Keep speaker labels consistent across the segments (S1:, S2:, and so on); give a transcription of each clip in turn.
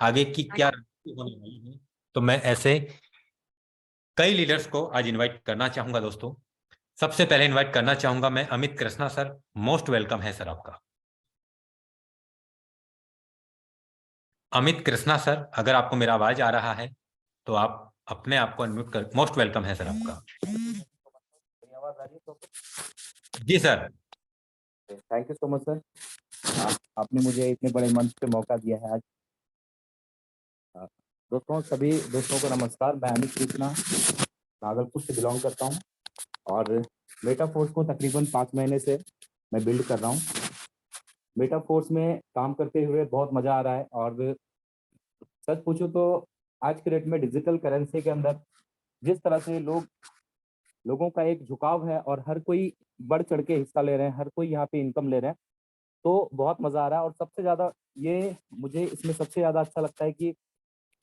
S1: आगे की क्या रणनीति होने वाली है। तो मैं ऐसे कई लीडर्स को आज इनवाइट करना चाहूंगा दोस्तों। सबसे पहले इनवाइट करना चाहूंगा मैं Amit Krishna sir. Most welcome है सर आपका। अमित कृष्णा सर, अगर आपको मेरा आवाज आ रहा है तो आप अपने आप को अनम्यूट कर। मोस्ट वेलकम है सर आपका।
S2: आवाज आ रही है तो
S1: जी sir.
S2: Thank you so much sir. आपने मुझे इतने बड़े मंच पे मौका दिया है आज। दोस्तों, सभी दोस्तों को नमस्कार। मैं अमित कृष्णा भागलपुर से बिलोंग करता हूं और मेटाफोर्स को तकरीबन 5 महीने से मैं बिल्ड कर रहा हूं। मेटाफोर्स में काम करते हुए बहुत मजा आ रहा है और सच पूछो तो आज के डेट में डिजिटल करेंसी के अंदर जिस तरह से लोगों का एक झुकाव है और हर कोई बढ़ चढ़ के हिस्सा ले रहे हैं, हर कोई यहाँ पे इनकम ले रहे हैं, तो बहुत मजा आ रहा है। और सबसे ज्यादा ये मुझे इसमें सबसे ज्यादा अच्छा लगता है कि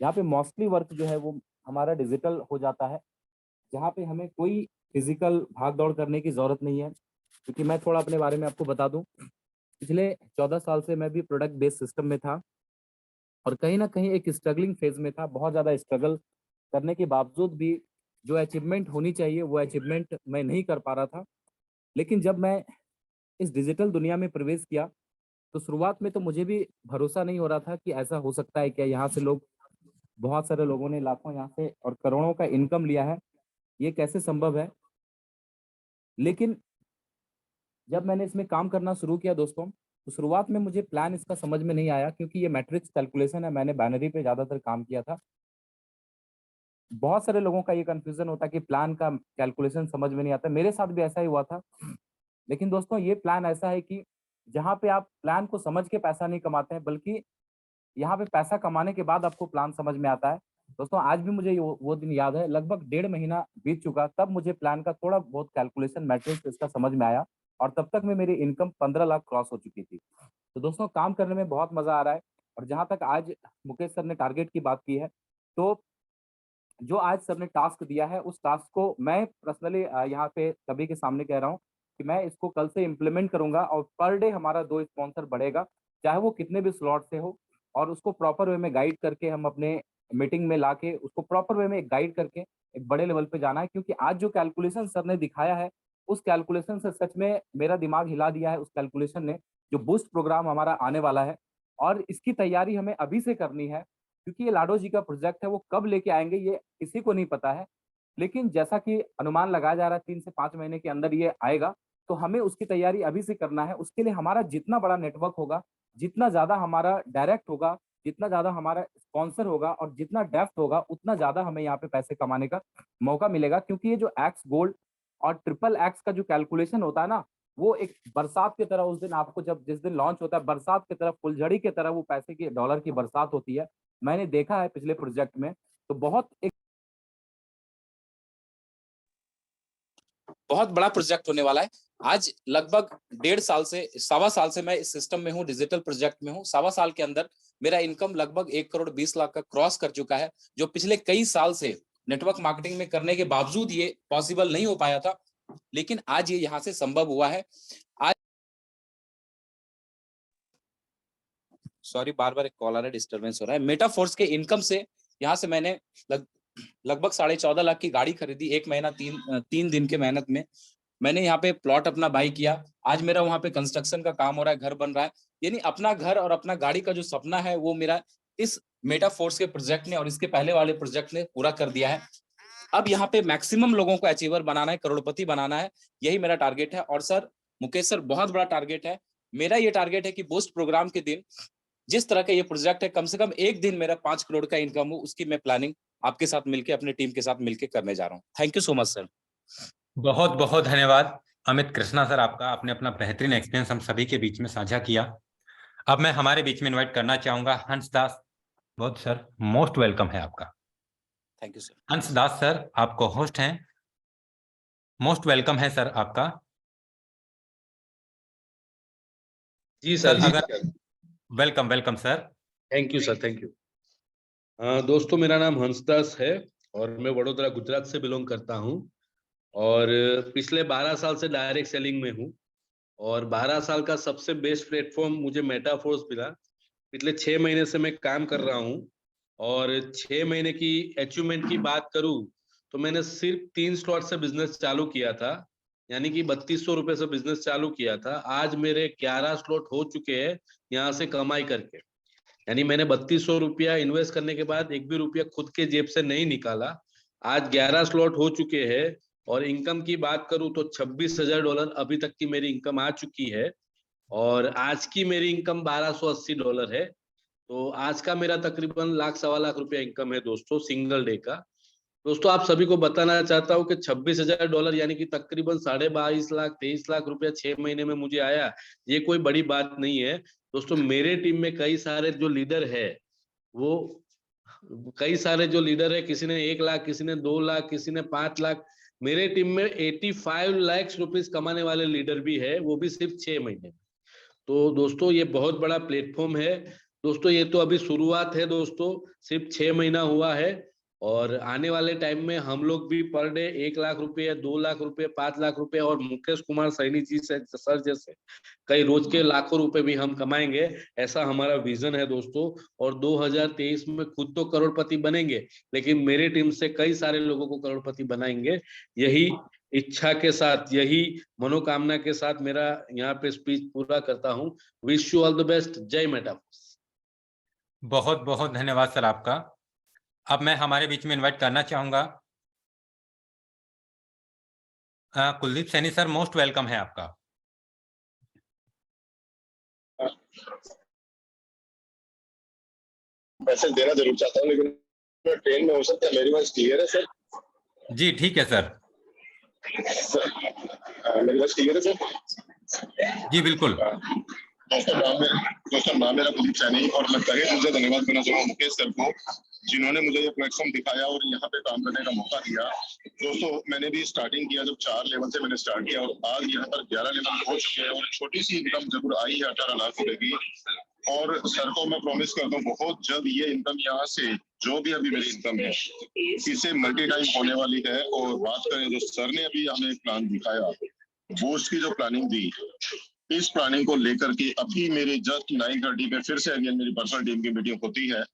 S2: यहाँ पे मोस्टली वर्क जो है वो हमारा डिजिटल हो जाता है, जहाँ पे हमें कोई फिजिकल भाग दौड़ करने की जरूरत नहीं है। क्योंकि मैं थोड़ा अपने बारे में आपको बता दूं, पिछले 14 साल से मैं भी प्रोडक्ट बेस्ड सिस्टम में था और कहीं ना कहीं एक स्ट्रगलिंग फेज में था। बहुत ज्यादा स्ट्रगल करने के बावजूद भी जो अचीवमेंट होनी चाहिए वो अचीवमेंट मैं नहीं कर पा रहा था। लेकिन जब मैं इस डिजिटल दुनिया में प्रवेश किया तो शुरुआत में तो मुझे भी भरोसा नहीं हो रहा था कि ऐसा हो सकता है क्या। यहाँ से लोग, बहुत सारे लोगों ने लाखों यहाँ से और करोड़ों का इनकम लिया है, ये कैसे संभव है। लेकिन जब मैंने इसमें काम करना शुरू किया दोस्तों, तो शुरुआत में मुझे प्लान इसका समझ में नहीं आया, क्योंकि ये मैट्रिक्स कैलकुलेशन है। मैंने बाइनरी पे ज्यादातर काम किया था। बहुत सारे लोगों का ये कंफ्यूजन होता है कि प्लान का कैलकुलेशन समझ में नहीं आता। मेरे साथ भी ऐसा ही हुआ था। लेकिन दोस्तों, ये प्लान ऐसा है कि जहाँ पे आप प्लान को समझ के पैसा नहीं कमाते हैं, बल्कि यहाँ पे पैसा कमाने के बाद आपको प्लान समझ में आता है। दोस्तों, आज भी मुझे वो दिन याद है। लगभग 1.5 महीना बीत चुका, तब मुझे प्लान का थोड़ा बहुत कैलकुलेशन मैट्रिक्स इसका समझ में आया और तब तक में मेरी इनकम 15 लाख क्रॉस हो चुकी थी। तो दोस्तों, काम करने में बहुत मजा आ रहा है। और जहां तक आज मुकेश सर ने टारगेट की बात की है, तो जो आज सर ने टास्क दिया है, उस टास्क को मैं पर्सनली यहाँ पे सभी के सामने कह रहा हूँ कि मैं इसको कल से इम्प्लीमेंट करूंगा और पर डे हमारा 2 स्पॉन्सर बढ़ेगा, चाहे वो कितने भी स्लॉट से हो। और उसको प्रॉपर वे में गाइड करके हम अपने मीटिंग में लाके उसको प्रॉपर वे में गाइड करके एक बड़े लेवल पे जाना है। क्योंकि आज जो कैलकुलेशन सर ने दिखाया है, उस कैलकुलेशन से सच में मेरा दिमाग हिला दिया है। उस कैलकुलेशन ने, जो बूस्ट प्रोग्राम हमारा आने वाला है, और इसकी तैयारी हमें अभी से करनी है। क्योंकि ये लाडो जी का प्रोजेक्ट है, वो कब लेके आएंगे ये किसी को नहीं पता है। लेकिन जैसा कि अनुमान लगाया जा रहा है 3 से 5 महीने के अंदर ये आएगा, तो हमें उसकी तैयारी अभी से करना है। उसके लिए हमारा जितना बड़ा नेटवर्क होगा, जितना ज्यादा हमारा डायरेक्ट होगा, जितना ज्यादा हमारा स्पॉन्सर होगा और जितना डेप्थ होगा, उतना ज्यादा हमें यहाँ पे पैसे कमाने का मौका मिलेगा। क्योंकि ये जो एक्स गोल्ड और ट्रिपल एक्स का जो कैलकुलेशन होता है ना, वो एक बरसात की तरह, उस दिन आपको जब जिस दिन लॉन्च होता है, बरसात की तरह, फुलझड़ी की तरह वो पैसे की, डॉलर की बरसात होती है। मैंने देखा है पिछले प्रोजेक्ट में। तो बहुत बड़ा प्रोजेक्ट होने वाला है। आज लगभग 1.5 साल से, 1.25 साल से मैं इस सिस्टम में हूँ, डिजिटल प्रोजेक्ट में हूँ। 1.25 साल के अंदर मेरा इनकम लगभग 1,20,00,000 का क्रॉस कर चुका है, जो पिछले कई साल से नेटवर्क मार्केटिंग में करने के बावजूद ये पॉसिबल नहीं हो पाया था। लेकिन आज ये यहाँ से संभव हुआ है। आज सॉरी, बार बार एक कॉल आ रहा है, डिस्टर्बेंस हो रहा है। मेटाफोर्स के इनकम से यहाँ से मैंने लगभग 14.5 लाख की गाड़ी खरीदी। 1 महीना 3 दिन के मेहनत में मैंने यहाँ पे प्लॉट अपना बाई किया। आज मेरा वहां पे कंस्ट्रक्शन का काम हो रहा है, घर बन रहा है। यानी अपना घर और अपना गाड़ी का जो सपना है, वो मेरा इस मेटाफोर्स के प्रोजेक्ट ने और इसके पहले वाले प्रोजेक्ट ने पूरा कर दिया है। अब यहाँ पे मैक्सिमम लोगों को अचीवर बनाना है, करोड़पति बनाना है, यही मेरा टारगेट है। और सर, मुकेश सर, बहुत बड़ा टारगेट है मेरा। ये टारगेट है कि बूस्ट प्रोग्राम के दिन, जिस तरह का ये प्रोजेक्ट है, कम से कम एक दिन मेरा 5 करोड़ का इनकम हो, उसकी मैं प्लानिंग आपके साथ मिलकर, अपने टीम के साथ मिलकर करने जा रहा हूँ। Thank you so much sir.
S1: बहुत बहुत धन्यवाद अमित कृष्णा सर आपका। आपने अपना बेहतरीन एक्सपीरियंस हम सभी के बीच में साझा किया। अब मैं हमारे बीच में इनवाइट करना चाहूंगा हंस दास। बहुत सर, मोस्ट वेलकम है आपका।
S2: Thank you sir.
S1: हंस दास सर, आपको होस्ट हैं। मोस्ट वेलकम है सर आपका।
S3: जी
S1: सर
S3: सर,
S1: अगर welcome welcome sir.
S3: Thank you sir, thank you. दोस्तों, मेरा नाम हंसदास है और मैं वडोदरा, गुजरात से बिलोंग करता हूं। और पिछले 12 साल से डायरेक्ट सेलिंग में हूं। और 12 साल का सबसे बेस्ट प्लेटफॉर्म मुझे मेटाफोर्स मिला, पिछले 6 महीने से मैं काम कर रहा हूँ और 6 महीने की अचीवमेंट की बात करूँ तो मैंने सिर्फ 3 स्लॉट से बिजनेस चालू किया था, यानी कि 3200 रुपए से बिजनेस चालू किया था। आज मेरे 11 स्लॉट हो चुके हैं यहाँ से कमाई करके, यानी मैंने 3200 रुपया इन्वेस्ट करने के बाद एक भी रुपया खुद के जेब से नहीं निकाला। आज 11 स्लॉट हो चुके हैं और इनकम की बात करूं तो $26,000 अभी तक की मेरी इनकम आ चुकी है और आज की मेरी इनकम $1280 है। तो आज का मेरा तकरीबन लाख सवा लाख रुपया इनकम है दोस्तों, सिंगल डे का। दोस्तों आप सभी को बताना चाहता हूँ कि $26,000 यानी कि तकरीबन 22.5 लाख 23 लाख रुपया 6 महीने में मुझे आया, ये कोई बड़ी बात नहीं है दोस्तों। मेरे टीम में कई सारे जो लीडर है वो किसी ने 1 लाख, किसी ने 2 लाख, किसी ने 5 लाख। मेरे टीम में 85 लाख रुपीस कमाने वाले लीडर भी है, वो भी सिर्फ 6 महीने। तो दोस्तों ये बहुत बड़ा प्लेटफॉर्म है दोस्तों। ये तो अभी शुरुआत है दोस्तों, सिर्फ 6 महीना हुआ है और आने वाले टाइम में हम लोग भी पर डे 1 लाख रुपए, 2 लाख रुपए, 5 लाख रुपए और मुकेश कुमार सैनी जी से सर जैसे कई रोज के लाखों रुपए भी हम कमाएंगे, ऐसा हमारा विजन है दोस्तों। और 2023 में खुद तो करोड़पति बनेंगे, लेकिन मेरी टीम से कई सारे लोगों को करोड़पति बनाएंगे। यही इच्छा के साथ, यही मनोकामना के साथ मेरा यहाँ पे स्पीच पूरा करता हूँ। Wish you all the best. जय मेटाफोर्स।
S1: बहुत बहुत धन्यवाद सर आपका। अब मैं हमारे बीच में इनवाइट करना चाहूंगा Kuldeep Saini sir, most welcome है आपका।
S4: मैसेज देना जरूर चाहता हूँ, लेकिन मैं ट्रेन में हो सकता है। मेरी वॉइस क्लियर है सर?
S1: जी ठीक है सर।
S4: मेरी वॉइस क्लियर है सर?
S1: जी बिल्कुल।
S4: दोस्तों नाम मेरा कुलदीप सैनी और मैं तहे दिल से धन्यवाद करना चाहूँगा मुकेश सर को, जिन्होंने मुझे ये प्लेटफॉर्म दिखाया और यहाँ पे काम करने का मौका दिया। दोस्तों मैंने भी स्टार्टिंग किया जब 4 लेवल से मैंने स्टार्ट किया और आज यहाँ पर 11 लेवल हो चुके हैं और छोटी सी इनकम जरूर आई है 18 लाख रुपए की। और सर को मैं प्रॉमिस करता हूँ बहुत जल्द ये इनकम यहाँ से जो भी अभी मेरी इनकम है इससे मल्टी टाइम होने वाली है। और बात करें जो सर ने अभी हमें एक प्लान दिखाया, बूस्ट की जो प्लानिंग दी, इस प्लानिंग को लेकर के अभी मेरे जस्ट 9:30 पे फिर से अगेन मेरी पर्सनल टीम की मीटिंग होती है।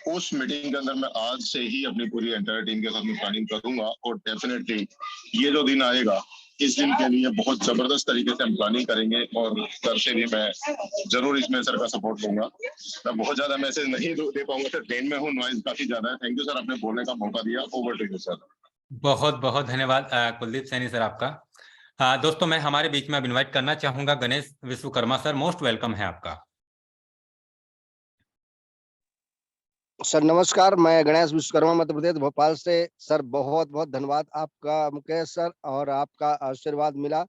S4: उस मीटिंग के अंदर मैं आज से ही अपनी पूरी एंटायर टीम के साथ में प्लानिंग करूंगा और डेफिनेटली ये जो दिन आएगा इस दिन के लिए बहुत जबरदस्त तरीके से हम प्लानिंग करेंगे और सर से भी मैं जरूर इसमें सर का सपोर्ट लूंगा। मैं बहुत ज्यादा मैसेज नहीं दे पाऊंगा सर, ट्रेन में हूँ, नॉइज काफी ज्यादा है। थैंक यू सर, आपने बोलने का मौका दिया। Over to you sir.
S1: बहुत बहुत धन्यवाद कुलदीप सैनी सर आपका। दोस्तों मैं हमारे बीच में अब इनवाइट करना चाहूंगा Ganesh Vishwakarma sir, most welcome है आपका।
S5: सर नमस्कार, मैं गणेश विश्वकर्मा मध्य प्रदेश भोपाल से। सर बहुत बहुत धन्यवाद आपका मुकेश सर, और आपका आशीर्वाद मिला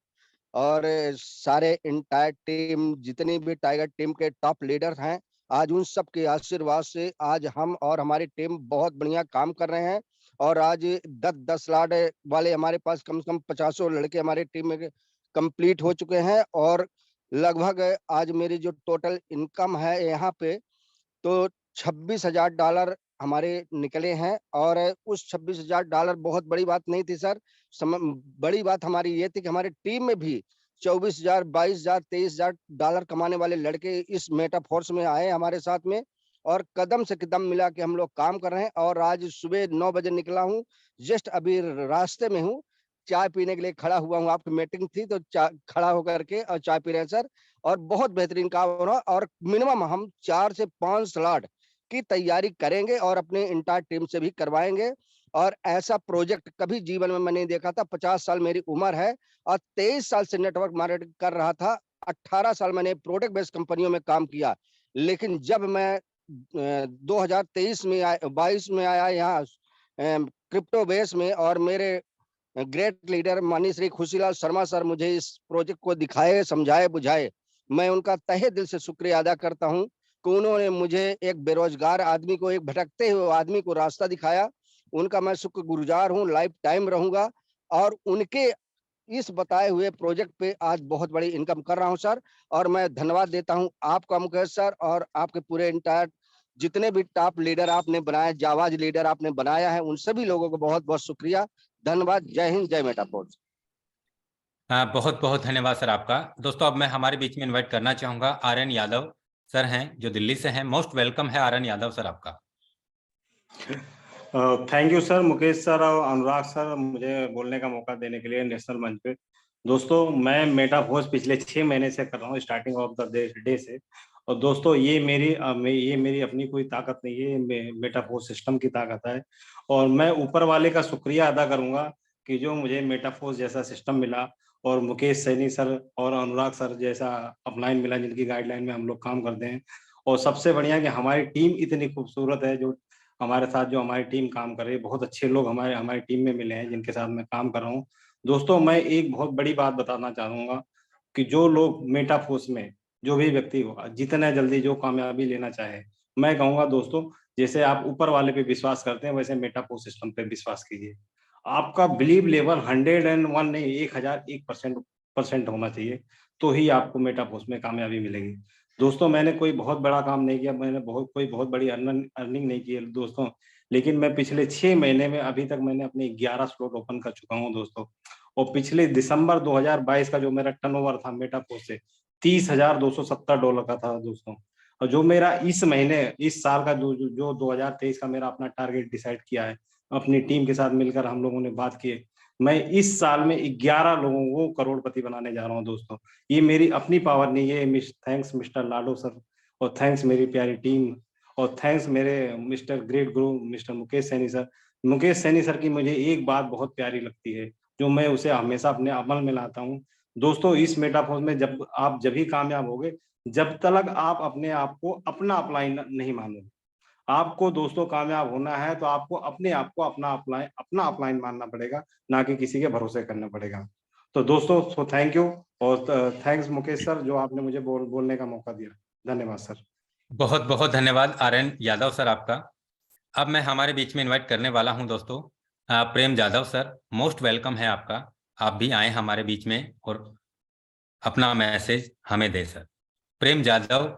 S5: और सारे इंटायर टीम, जितनी भी टाइगर टीम के टॉप लीडर हैं, आज उन सब के आशीर्वाद से आज हम और हमारी टीम बहुत बढ़िया काम कर रहे हैं। और आज 10-10 लाख वाले हमारे पास कम से कम 50 लड़के हमारे टीम में कंप्लीट हो चुके हैं। और लगभग आज मेरी जो टोटल इनकम है यहाँ पे तो $26,000 हमारे निकले हैं। और उस $26,000 बहुत बड़ी बात नहीं थी सर। बड़ी बात हमारी ये थी कि हमारी टीम में भी 24,000, 22,000, $23,000 कमाने वाले लड़के इस मेटाफोर्स में आए हमारे साथ में, और कदम से कदम मिला के हम लोग काम कर रहे हैं। और आज सुबह 9 बजे निकला हूँ, जस्ट अभी रास्ते में हूँ, चाय पीने के लिए खड़ा हुआ हूँ। आपकी मीटिंग थी तो खड़ा होकर के और चाय पी रहे हैं सर। और बहुत बेहतरीन काम हो रहा है और मिनिमम हम 4 से 5 स्लॉट की तैयारी करेंगे और अपने इंटायर टीम से भी करवाएंगे। और ऐसा प्रोजेक्ट कभी जीवन में मैं नहीं देखा था। 50 साल मेरी उम्र है और 23 साल से नेटवर्क मार्केटिंग कर रहा था। 18 साल मैंने प्रोडक्ट बेस्ड कंपनियों में काम किया, लेकिन जब मैं 2023 में 22 में आया यहाँ क्रिप्टो बेस में, और मेरे ग्रेट लीडर माननीय श्री खुशीलाल शर्मा सर मुझे इस प्रोजेक्ट को दिखाए, समझाए, बुझाए, मैं उनका तहे दिल से शुक्रिया अदा करता हूं कि उन्होंने मुझे एक बेरोजगार आदमी को, एक भटकते हुए आदमी को रास्ता दिखाया। उनका मैं शुक्रगुजार हूं, लाइफ टाइम रहूंगा। और उनके इस बताए हुए प्रोजेक्ट पे आज बहुत बड़ी इनकम कर रहा हूं सर। और मैं धन्यवाद देता हूं आपका मुकेश सर और आपके पूरे इंटायर जितने भी टॉप लीडर आपने बनाए, जावाज लीडर आपने बनाया है, उन सभी लोगों को बहुत बहुत शुक्रिया, धन्यवाद। जय हिंद, जय मेटाफोर्स।
S1: बहुत बहुत धन्यवाद सर आपका। दोस्तों अब मैं हमारे बीच में इनवाइट करना चाहूंगा आर्यन यादव सर हैं जो दिल्ली से हैं। मोस्ट वेलकम है आर्यन यादव सर आपका।
S6: Thank you sir, Mukesh sir और अनुराग सर, मुझे बोलने का मौका देने के लिए नेशनल मंच पे। दोस्तों, मैं मेटाफोर्स पिछले 6 महीने से कर रहा हूँ, स्टार्टिंग ऑफ द डे से। और दोस्तों, ये मेरी अपनी कोई ताकत नहीं है, ये मेटाफोर्स सिस्टम की ताकत है। और मैं ऊपर वाले का शुक्रिया अदा करूंगा कि जो मुझे मेटाफोर्स जैसा सिस्टम मिला, और मुकेश सैनी सर और अनुराग सर जैसा अपलाइन मिला, जिनकी गाइडलाइन में हम लोग काम करते हैं। और सबसे बढ़िया कि हमारी टीम इतनी खूबसूरत है, जो हमारे साथ जो हमारी टीम काम कर रही है, बहुत अच्छे लोग हमारी टीम में मिले हैं जिनके साथ मैं काम कर रहा हूँ। दोस्तों, मैं एक बहुत बड़ी बात बताना चाहूंगा कि जो लोग मेटाफोर्स में, जो भी व्यक्ति हो, जितना जल्दी जो कामयाबी लेना चाहे, मैं कहूंगा दोस्तों, जैसे आप ऊपर वाले पे विश्वास करते हैं, वैसे मेटाफोर्स सिस्टम पे विश्वास कीजिए। आपका बिलीव लेवल 101 नहीं, 1001% होना चाहिए, तो ही आपको मेटाफोर्स में कामयाबी मिलेगी। दोस्तों, मैंने कोई बहुत बड़ा काम नहीं किया, मैंने बहुत बड़ी अर्निंग नहीं की है दोस्तों, लेकिन मैं पिछले 6 महीने में अभी तक मैंने अपने 11 स्लॉट ओपन कर चुका हूं दोस्तों। और पिछले दिसंबर 2022 का जो मेरा टर्नओवर था मेटाफोर्स से, $30,270 का था दोस्तों। और जो मेरा इस महीने, इस साल का जो 2023 का मेरा अपना टारगेट डिसाइड किया है, अपनी टीम के साथ मिलकर हम लोगों ने बात की है, मैं इस साल में 11 लोगों को करोड़पति बनाने जा रहा हूं दोस्तों। ये मेरी अपनी पावर नहीं है। थैंक्स मिस्टर लाडो सर, और थैंक्स मेरी प्यारी टीम, और थैंक्स मेरे मिस्टर ग्रेट गुरु mister Mukesh Saini sir. Mukesh Saini sir की मुझे एक बात बहुत प्यारी लगती है, जो मैं उसे हमेशा अपने अमल में लाता हूँ दोस्तों। इस मेटाफोर्स में जब ही कामयाब होगे, जब तक आप अपने आप को अपना अपलाइन नहीं मानोगे। आपको दोस्तों कामयाब होना है तो आपको अपने आप को अपना अपलाइन मानना पड़ेगा, ना कि किसी के भरोसे करना पड़ेगा। तो दोस्तों, सो थैंक यू, और थैंक्स मुकेश सर, जो आपने मुझे बोलने का मौका दिया। धन्यवाद सर।
S1: बहुत बहुत धन्यवाद आर्यन यादव सर आपका। अब मैं हमारे बीच में इनवाइट करने वाला हूं दोस्तों प्रेम जाधव सर। मोस्ट वेलकम है आपका, आप भी आए हमारे बीच में और अपना मैसेज हमें दे सर। प्रेम जाधव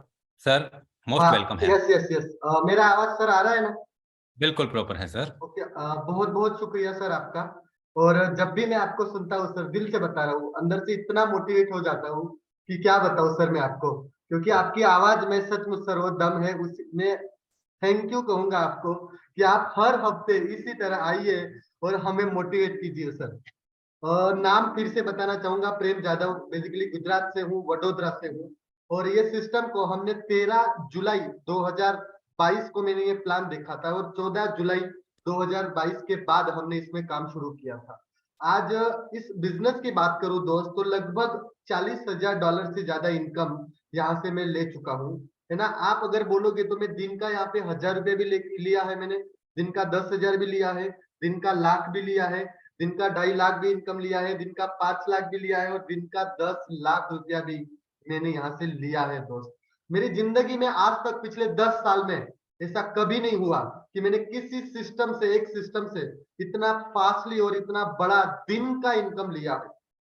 S1: सर, मोस्ट वेलकम है।
S7: यस यस यस, मेरा आवाज सर आ रहा है ना?
S1: बिल्कुल प्रॉपर है सर।
S7: ओके, बहुत बहुत शुक्रिया सर आपका। और जब भी मैं आपको सुनता हूँ सर, दिल से बता रहा हूँ, अंदर से इतना मोटिवेट हो जाता हूँ कि क्या बताऊँ सर मैं आपको। क्योंकि आपकी आवाज में सचमुच सर वो दम है, उसमें थैंक यू कहूंगा आपको कि आप हर हफ्ते इसी तरह आइए और हमें मोटिवेट कीजिए सर। नाम फिर से बताना चाहूंगा, प्रेम जाधव, बेसिकली गुजरात से हूँ, वडोदरा से हूँ। और ये सिस्टम को हमने 13 जुलाई 2022 को मैंने ये प्लान देखा था, और 14 जुलाई 2022 के बाद हमने इसमें काम शुरू किया था। आज इस बिजनेस की बात करूं दोस्त, तो लगभग $40,000 से ज्यादा इनकम यहाँ से मैं ले चुका हूँ, है ना। आप अगर बोलोगे तो मैं दिन का यहाँ पे 1,000 रुपये भी लिया है मैंने, दिन का 10,000 भी लिया है, दिन का लाख भी लिया है, दिन का 2.5 लाख भी इनकम लिया है, दिन का 5 लाख भी लिया है, और दिन का 10 लाख रुपया भी मैंने यहाँ से लिया है दोस्त। मेरी जिंदगी में आज तक पिछले 10 साल में ऐसा कभी नहीं हुआ कि मैंने किसी सिस्टम से, एक सिस्टम से इतना फास्टली और इतना बड़ा दिन का इनकम लिया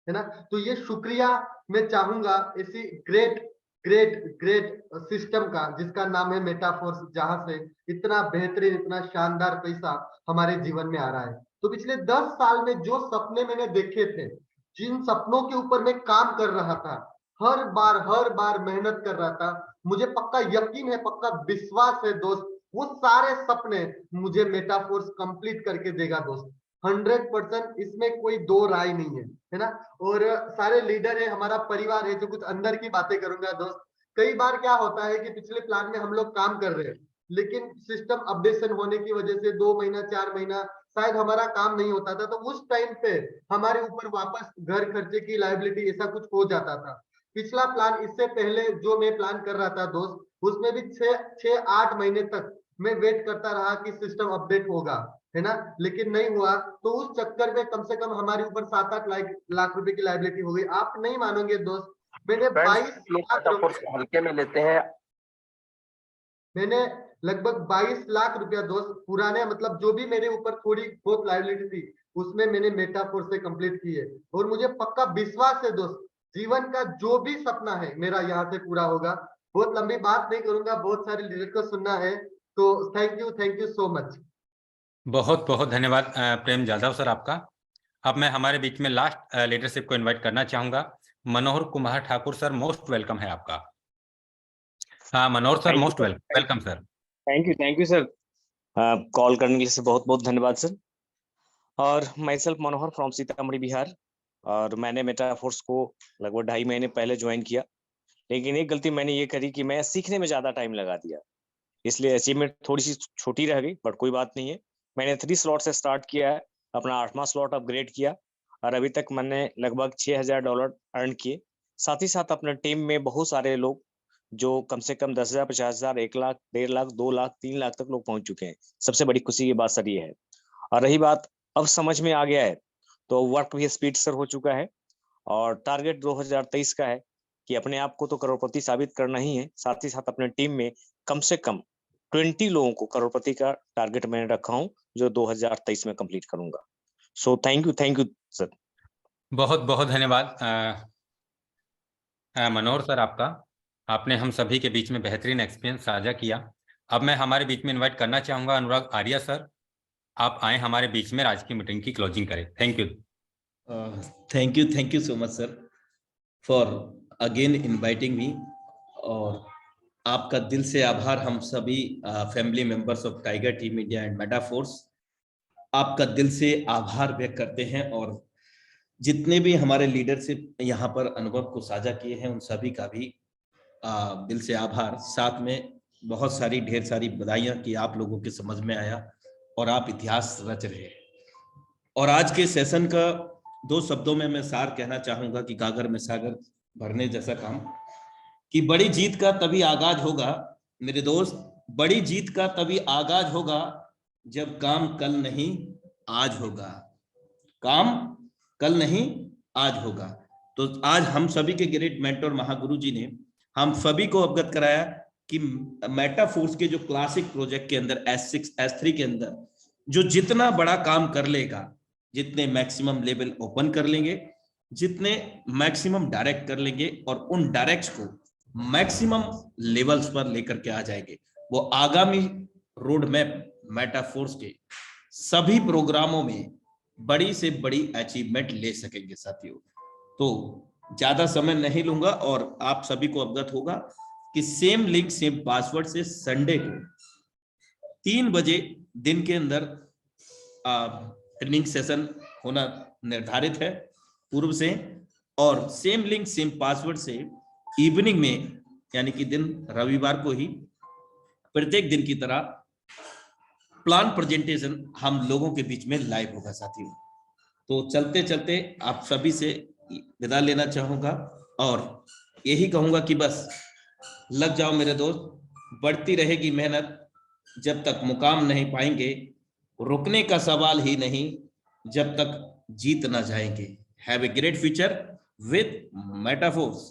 S7: है ना। तो ये शुक्रिया मैं चाहूंगा ऐसी ग्रेट ग्रेट ग्रेट सिस्टम का, जिसका नाम है मेटाफोर्स, जहां से इतना बेहतरीन, इतना शानदार पैसा हमारे जीवन में आ रहा है। तो पिछले 10 साल में जो सपने मैंने देखे थे, जिन सपनों के ऊपर मैं काम कर रहा था, हर बार मेहनत कर रहा था, मुझे पक्का यकीन है, पक्का विश्वास है दोस्त, वो सारे सपने मुझे मेटाफोर्स कंप्लीट करके देगा दोस्त। 100%, इसमें कोई दो राय नहीं है ना। और सारे लीडर है, हमारा परिवार है, जो कुछ अंदर की बातें करूंगा दोस्त। कई बार क्या होता है कि पिछले प्लान में हम लोग काम कर रहे हैं, लेकिन सिस्टम अपडेशन होने की वजह से 2 महीना 4 महीना शायद हमारा काम नहीं होता था, तो उस टाइम पे हमारे ऊपर वापस घर खर्चे की लायबिलिटी ऐसा कुछ हो जाता था। पिछला प्लान, इससे पहले जो मैं प्लान कर रहा था दोस्त, उसमें भी 6-8 महीने तक मैं वेट करता रहा कि सिस्टम अपडेट होगा, है ना, लेकिन नहीं हुआ। तो उस चक्कर में कम से कम हमारे ऊपर 7-8 लाख रुपए की लायबिलिटी हो गई। आप नहीं मानोगे दोस्त, मैंने 22 लाख रुपए
S5: हल्के में लेते हैं,
S7: मैंने लगभग 22 लाख रुपया दोस्त, पुराने मतलब जो भी मेरे ऊपर थोड़ी बहुत लायबिलिटी थी, उसमें मैंने मेटाफोर से कंप्लीट की है। और मुझे पक्का विश्वास है दोस्त, जीवन का जो भी सपना है मेरा यहाँ से पूरा होगा। बहुत लंबी बात नहीं करूंगा, बहुत सारे लीडर को सुनना है, तो थैंक यू सो मच।
S1: बहुत बहुत धन्यवाद प्रेम जाधव सर आपका। अब मैं हमारे बीच में लास्ट लीडरशिप को इनवाइट करना चाहूंगा। Manohar Kumar Thakur sir, most welcome है आपका। हाँ Manohar sir,
S8: Thank you,
S1: most
S8: sir.
S1: Welcome sir.
S8: Thank you sir. Call करने के लिए बहुत बहुत धन्यवाद सर। और myself Manohar from Sitamarhi Bihar, और मैंने मेटाफोर्स को लगभग 2.5 महीने पहले ज्वाइन किया, लेकिन एक गलती मैंने ये करी कि मैं सीखने में ज्यादा टाइम लगा दिया, इसलिए अचीवमेंट थोड़ी सी छोटी रह गई, बट कोई बात नहीं है। मैंने 3 स्लॉट से स्टार्ट किया है, अपना 8वां स्लॉट अपग्रेड किया, और अभी तक मैंने लगभग $6,000 अर्न किए। साथ ही साथ अपने टीम में बहुत सारे लोग जो कम से कम 10,000, 50,000, 1 लाख, 1.5 लाख, 2 लाख, 3 लाख तक लोग पहुंच चुके हैं। सबसे बड़ी खुशी की बात सर ये है। और रही बात, अब समझ में आ गया है, तो वर्क भी स्पीड सर हो चुका है, और टारगेट 2023 का है कि अपने आप को तो करोड़पति साबित करना ही है, साथ ही साथ अपने टीम में कम से कम 20 लोगों को करोड़पति का टारगेट मैंने रखा हूं, जो 2023 में कंप्लीट करूंगा। So thank you sir.
S1: बहुत बहुत धन्यवाद मनोहर सर आपका। आपने हम सभी के बीच में बेहतरीन एक्सपीरियंस साझा किया। अब मैं हमारे बीच में इनवाइट करना चाहूंगा अनुराग आर्या सर, आप आए हमारे बीच में, आज की मीटिंग की क्लोजिंग करें। Thank you.
S9: Thank you so much sir for again inviting me। और आपका दिल से आभार हम सभी family members of Tiger Team India and Metaforce, आपका दिल से आभार व्यक्त करते हैं। और जितने भी हमारे लीडरशिप यहाँ पर अनुभव को साझा किए हैं, उन सभी का भी दिल से आभार। साथ में बहुत सारी ढेर सारी बधाइयाँ कि आप लोगों के समझ में आया और आप इतिहास रच रहे हैं। और आज के सेशन का 2 शब्दों में मैं सार कहना चाहूंगा कि गागर में सागर भरने जैसा काम, कि बड़ी जीत का तभी आगाज होगा मेरे दोस्त, बड़ी जीत का तभी आगाज होगा जब काम कल नहीं आज होगा, काम कल नहीं आज होगा। तो आज हम सभी के ग्रेट मेंटर महागुरु जी ने हम सभी को अवगत कराया कि मेटाफोर्स के जो क्लासिक प्रोजेक्ट के अंदर S6 S3 के अंदर जो जितना बड़ा काम कर लेगा, जितने मैक्सिमम लेवल ओपन कर लेंगे, जितने मैक्सिमम डायरेक्ट कर लेंगे और उन डायरेक्ट्स को मैक्सिमम लेवल्स पर लेकर के आ जाएंगे, वो आगामी रोड मैप मेटाफोर्स के सभी प्रोग्रामों में बड़ी से बड़ी अचीवमेंट ले सकेंगे साथियों। तो ज्यादा समय नहीं लूंगा और आप सभी को अवगत होगा कि सेम लिंक सेम पासवर्ड से संडे को 3 बजे दिन के अंदर ट्रेनिंग सेशन होना निर्धारित है पूर्व से, और सेम लिंक सेम पासवर्ड से इवनिंग में यानी कि दिन रविवार को ही प्रत्येक दिन की तरह प्लान प्रेजेंटेशन हम लोगों के बीच में लाइव होगा साथियों। तो चलते चलते आप सभी से विदा लेना चाहूंगा और यही कहूंगा कि बस लग जाओ मेरे दोस्त, बढ़ती रहेगी मेहनत, जब तक मुकाम नहीं पाएंगे रुकने का सवाल ही नहीं, जब तक जीत ना जाएंगे। Have a great future with metaphors.